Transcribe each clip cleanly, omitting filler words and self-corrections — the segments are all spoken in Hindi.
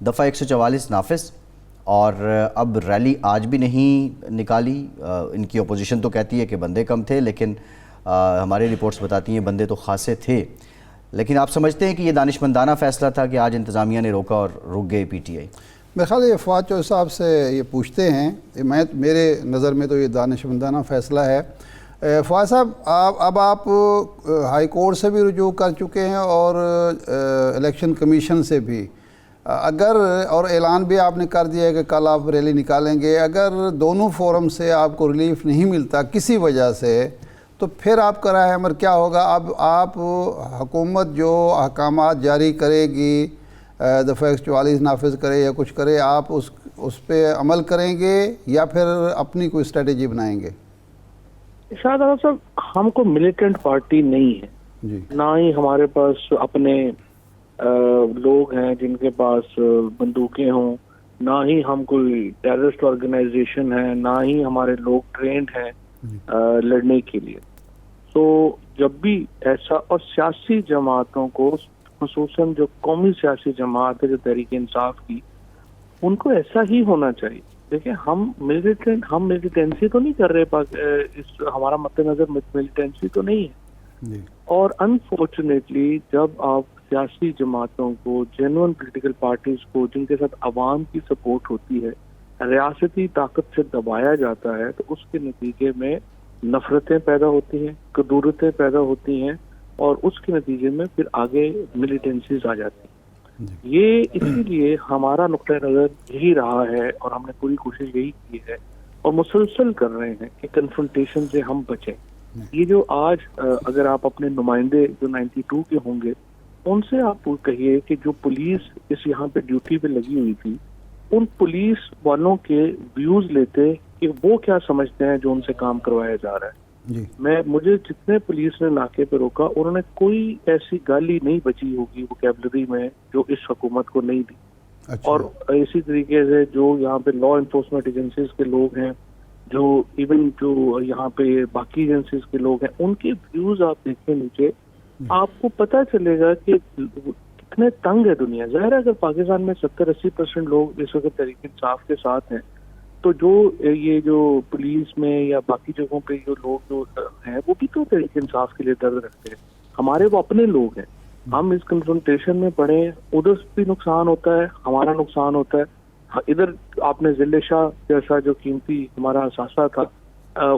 दफ़ा 144 नाफिज और अब रैली आज भी नहीं निकाली। इनकी अपोजिशन तो कहती है कि बंदे कम थे, लेकिन हमारी रिपोर्ट्स बताती हैं बंदे तो खासे थे। लेकिन आप समझते हैं कि ये दानिशमंदाना फ़ैसला था कि आज इंतज़ामिया ने रोका और रुक गए पीटीआई? मेरे ख्याल ये फवाद चौधरी साहब से ये पूछते हैं, मेरे नज़र में तो ये दानिशमंदाना फ़ैसला है। फवाद साहब, अब आप हाई कोर्ट से भी रुजू कर चुके हैं और इलेक्शन कमीशन से भी, अगर और ऐलान भी आपने कर दिया है कि कल आप रैली निकालेंगे, अगर दोनों फोरम से आपको रिलीफ नहीं मिलता किसी वजह से, तो फिर आपका राय अमल क्या होगा? अब आप हुकूमत जो अहकामात जारी करेगी, दफ़ा 144 नाफिज करे या कुछ करे, आप उस पर अमल करेंगे या फिर अपनी कोई स्ट्रेटेजी बनाएंगे? शायद साहब, हम कोई मिलिटेंट पार्टी नहीं है जी, ना ही हमारे पास अपने लोग हैं जिनके पास बंदूकें हों, ना ही हम कोई टेररिस्ट ऑर्गेनाइजेशन है, ना ही हमारे लोग ट्रेंड हैं लड़ने के लिए। तो जब भी ऐसा, और सियासी जमातों को, खुसूसन जो कौमी सियासी जमात है जो तहरीक इंसाफ की, उनको ऐसा ही होना चाहिए। देखिए, हम मिलिटेंसी तो नहीं कर रहे, हमारा मद्देनजर मिलिटेंसी तो नहीं है। और अनफॉर्चुनेटली जब आप सियासी जमातों को, जेन्युइन पॉलिटिकल पार्टीज को, जिनके साथ अवाम की सपोर्ट होती है, रियासती ताकत से दबाया जाता है, तो उसके नतीजे में नफरतें पैदा होती हैं, कदूरतें पैदा होती हैं, और उसके नतीजे में फिर आगे मिलिटेंसीज आ जाती हैं। ये इसीलिए हमारा नुक्ता नजर यही रहा है और हमने पूरी कोशिश यही की है और मुसलसल कर रहे हैं कि कन्फ्रंटेशन से हम बचें। ये जो आज अगर आप अपने नुमाइंदे जो 92 के होंगे, उनसे आप कहिए कि जो पुलिस इस यहाँ पे ड्यूटी पे लगी हुई थी, उन पुलिस वालों के व्यूज लेते कि वो क्या समझते हैं जो उनसे काम करवाया जा रहा है। मुझे जितने पुलिस ने नाके पे रोका, उन्होंने कोई ऐसी गाली नहीं बची होगी वोकैबुलरी में जो इस हुकूमत को नहीं दी। अच्छा। और इसी तरीके से जो यहाँ पे लॉ इन्फोर्समेंट एजेंसीज के लोग हैं, जो इवन जो यहाँ पे बाकी एजेंसीज के लोग हैं, उनके व्यूज आप देखें नीचे, आपको पता चलेगा कि कितने तंग है दुनिया। जाहिर है, अगर पाकिस्तान में 70-80% लोग इस वक्त तहरीक इंसाफ के साथ हैं, तो जो ये जो पुलिस में या बाकी जगहों पे जो लोग जो हैं, वो भी तो तहरीक इंसाफ के लिए दर्द रखते हैं। हमारे वो अपने लोग हैं। हम इस कन्फ्रंटेशन में पड़े, उधर भी नुकसान होता है, हमारा नुकसान होता है। इधर आपने जिले शाह जैसा जो कीमती हमारा असासा था,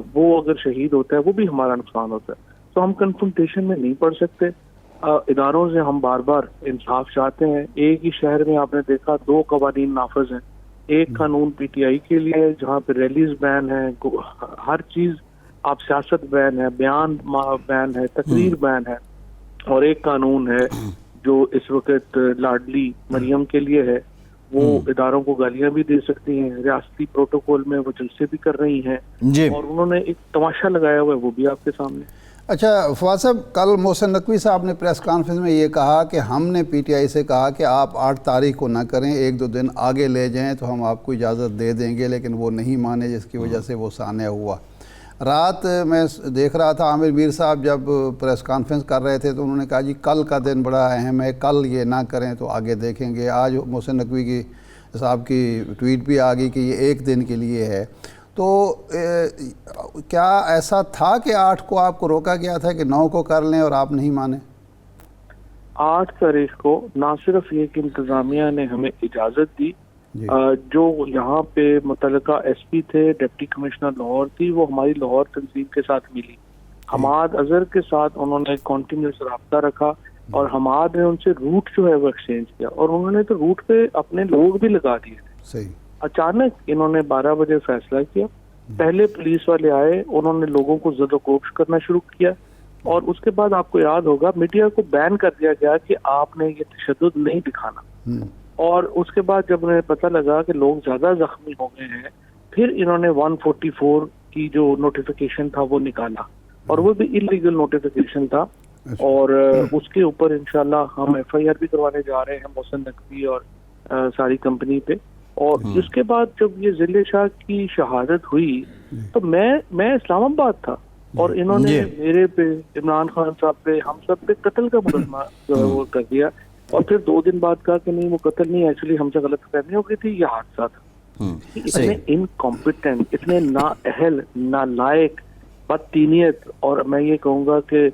वो अगर शहीद होता है, वो भी हमारा नुकसान होता है। तो हम कन्फ्रंटेशन में नहीं पड़ सकते। इदारों से हम बार बार इंसाफ चाहते हैं। एक ही शहर में आपने देखा 2 कवानीन नाफिज हैं। एक कानून पीटीआई के लिए जहाँ पे रैलीज बैन है, हर चीज आप, सियासत बैन है, बयान बैन है, तकरीर बैन है, और एक कानून है जो इस वक्त लाडली मरियम के लिए है। वो इदारों को गालियां भी दे सकती हैं, रियासती प्रोटोकॉल में वो जलसे भी कर रही हैं, और उन्होंने एक तमाशा लगाया हुआ है, वो भी आपके सामने। अच्छा फवाद साहब, कल मोहसिन नकवी साहब ने प्रेस कॉन्फ्रेंस में ये कहा कि हमने पीटीआई से कहा कि आप 8 तारीख को ना करें, 1-2 दिन आगे ले जाएं तो हम आपको इजाज़त दे देंगे, लेकिन वो नहीं माने, जिसकी वजह से वो सान्या हुआ। रात मैं देख रहा था आमिर मीर साहब जब प्रेस कॉन्फ्रेंस कर रहे थे, तो उन्होंने कहा जी कल का दिन बड़ा अहम है, कल ये ना करें तो आगे देखेंगे। आज मोहसिन नकवी की साहब की ट्वीट भी आ गई कि ये 1 दिन के लिए है। तो क्या ऐसा था कि 8 को आपको रोका गया था कि 9 को कर लें और आप नहीं माने? 8 तारीख को ना सिर्फ ये कि इंतजामिया ने हमें इजाजत दी, जो यहाँ पे मुतल्लिका एसपी थे, डिप्टी कमिश्नर लाहौर थी, वो हमारी लाहौर तंजीम के साथ मिली। हमाद अजहर के साथ उन्होंने कॉन्टिन्यूस रब्ता रखा और हमाद ने उनसे रूट जो है वो एक्सचेंज किया, और उन्होंने तो रूट पे अपने लोग भी लगा दिए थे। सही। अचानक इन्होंने 12 बजे फैसला किया। पहले पुलिस वाले आए, उन्होंने लोगों को ज़द-ओ-कोश करना शुरू किया, और उसके बाद आपको याद होगा मीडिया को बैन कर दिया गया कि आपने ये तशद्दुद नहीं दिखाना। और उसके बाद जब उन्हें पता लगा कि लोग ज्यादा जख्मी हो गए हैं, फिर इन्होंने 144 की जो नोटिफिकेशन था वो निकाला, और वो भी इलीगल नोटिफिकेशन था। और उसके ऊपर इंशाल्लाह हम FIR भी करवाने जा रहे हैं मोहसिन नकवी और सारी कंपनी पे। और उसके बाद जब ये जिले शाह की शहादत हुई, तो मैं इस्लामाबाद था, और इन्होंने मेरे पे, इमरान खान साहब पे, हम सब पे कत्ल का मुकदमा जो है वो कर दिया और फिर 2 दिन बाद कहा कि नहीं वो कत्ल नहीं, एक्चुअली हमसे गलतफहमी हो गई थी, ये हादसा था। इतने इनकॉम्पिटेंट, इतने नाअहल, नालायक, बदतीनियत, और मैं ये कहूँगा कि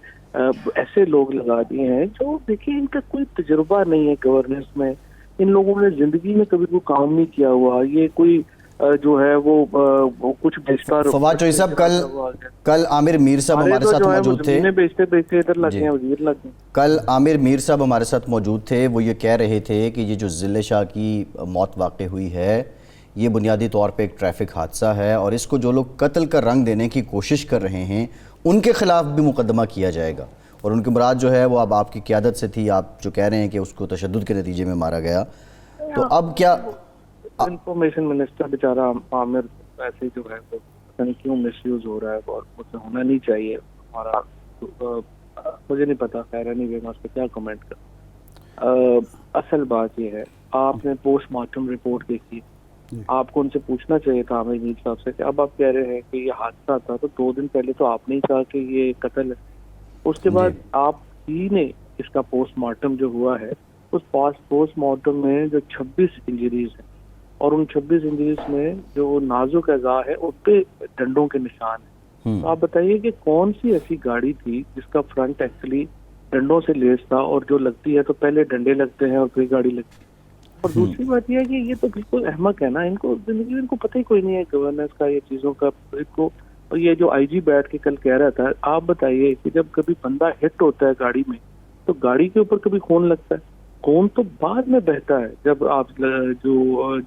ऐसे लोग लगा दिए हैं जो देखिए इनका कोई तजुर्बा नहीं है गवर्नेंस में। इन लोगों ने जिंदगी में कभी कोई काम नहीं किया हुआ। ये कोई जो है वो कुछ बेचता। फवाद चौधरी साहब, कल आमिर मीर साहब हमारे साथ मौजूद थे। बेचते इधर लगे हैं, वजीर लगे। कल आमिर मीर साहब हमारे साथ मौजूद थे। वो ये कह रहे थे कि ये जो जिले शाह की मौत वाक़ई हुई है, ये बुनियादी तौर पे एक ट्रैफिक हादसा है और इसको जो लोग कत्ल का रंग देने की कोशिश कर रहे हैं उनके खिलाफ भी मुकदमा किया जाएगा। और उनकी मुराद जो है वो अब आपकी क़यादत से थी। आप जो कह रहे हैं कि उसको तशद्दुद के नतीजे में मारा गया, तो अब क्या इंफॉर्मेशन मिनिस्टर बेचारा आमिर ऐसे जो है वो पता नहीं क्यों मिसयूज हो रहा है और मुझसे होना नहीं चाहिए हमारा, मुझे नहीं पता। खैर नहीं मैं उस पर क्या कमेंट कर। असल बात ये है, आपने पोस्टमार्टम रिपोर्ट देखी, आपको उनसे पूछना चाहिए था आमिर मीर साहब से कि अब आप कह रहे हैं कि ये हादसा था, तो 2 दिन पहले तो आपने ही कहा कि ये कत्ल है। उसके बाद आप ही ने इसका पोस्टमार्टम जो हुआ है, उस पोस्टमार्टम में जो 26 इंजरीज हैं और उन 26 इंजरीज में जो नाजुक अज़ा है उस पे डंडों के निशान है। तो आप बताइए कि कौन सी ऐसी गाड़ी थी जिसका फ्रंट एक्चुअली डंडों से लेस था, और जो लगती है तो पहले डंडे लगते हैं और फिर गाड़ी लगती है। और दूसरी बात यह है कि ये तो बिल्कुल अहमक है ना, इनको जिंदगी में इनको पता ही कोई नहीं है गवर्नेंस का, ये चीज़ों का इनको। और ये जो आईजी बैठ के कल कह रहा था, आप बताइए कि जब कभी बंदा हिट होता है गाड़ी में तो गाड़ी के ऊपर कभी खून लगता है? खून तो बाद में बहता है, जब आप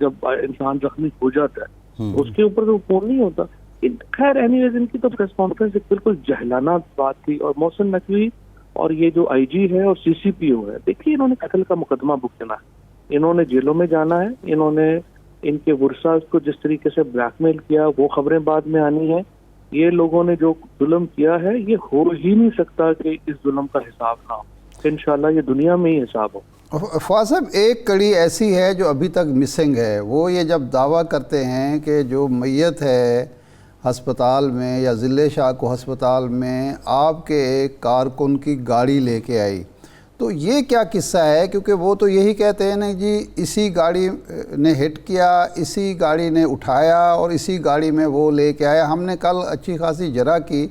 जब इंसान जख्मी हो जाता है उसके ऊपर तो खून नहीं होता। खैर एनीवेज, इनकी तो प्रेस कॉन्फ्रेंस बिल्कुल जहलाना बात थी। और मोहसिन नकवी और ये जो आईजी है और सीसीपीओ है, देखिए इन्होंने कत्ल का मुकदमा भुगतना है, इन्होंने जेलों में जाना है, इन्होंने इनके वर्सा को जिस तरीके से ब्लैकमेल किया वो खबरें बाद में आनी है। ये लोगों ने जो जुल्म किया है ये हो ही नहीं सकता कि इस जुल्म का हिसाब ना हो। इंशाल्लाह ये दुनिया में ही हिसाब हो। फवाद साहब, एक कड़ी ऐसी है जो अभी तक मिसिंग है, वो ये जब दावा करते हैं कि जो मैयत है हस्पताल में या ज़िले शाह को हस्पताल में आपके एक कारकुन की गाड़ी लेके आई, तो ये क्या किस्सा है? क्योंकि वो तो यही कहते हैं ना जी, इसी गाड़ी ने हिट किया, इसी गाड़ी ने उठाया और इसी गाड़ी में वो लेके आया। हमने कल अच्छी खासी जरा की,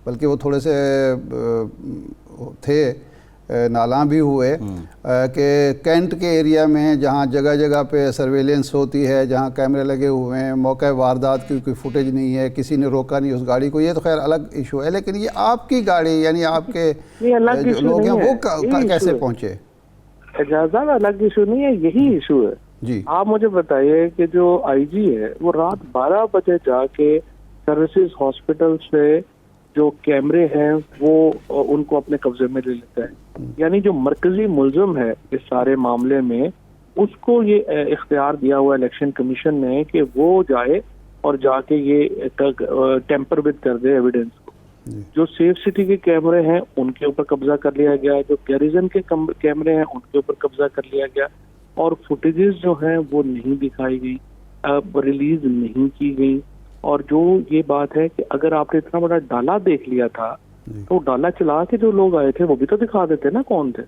बल्कि वो थोड़े से थे नाला भी हुए कि कैंट के एरिया में जहाँ जगह जगह पे सर्वेलेंस होती है, जहाँ कैमरे लगे हुए हैं, मौके वारदात की कोई फुटेज नहीं है, किसी ने रोका नहीं उस गाड़ी को, ये तो खैर अलग इशू है। लेकिन ये आपकी गाड़ी यानी आपके जो लोग हैं वो कैसे पहुँचे? एजाज़त अलग इशू नहीं है, यही इशू है जी। आप मुझे बताइए कि जो आईजी है वो रात 12 बजे जाके सर्विसेज हॉस्पिटल से जो कैमरे हैं वो उनको अपने कब्जे में ले लेता है। यानी जो मरकजी मुलजिम है इस सारे मामले में, उसको ये इख्तियार दिया हुआ इलेक्शन कमीशन ने कि वो जाए और जाके ये टेम्पर विद कर दे एविडेंस को। जो सेफ सिटी के कैमरे हैं उनके ऊपर कब्जा कर लिया गया, जो गैरिजन के कैमरे हैं उनके ऊपर कब्जा कर लिया गया, और फुटेजेस जो हैं वो नहीं दिखाई गई, रिलीज नहीं की गई। और जो ये बात है कि अगर आपने इतना बड़ा डाला देख लिया था तो डाला चला के जो लोग आए थे वो भी तो दिखा देते ना कौन थे।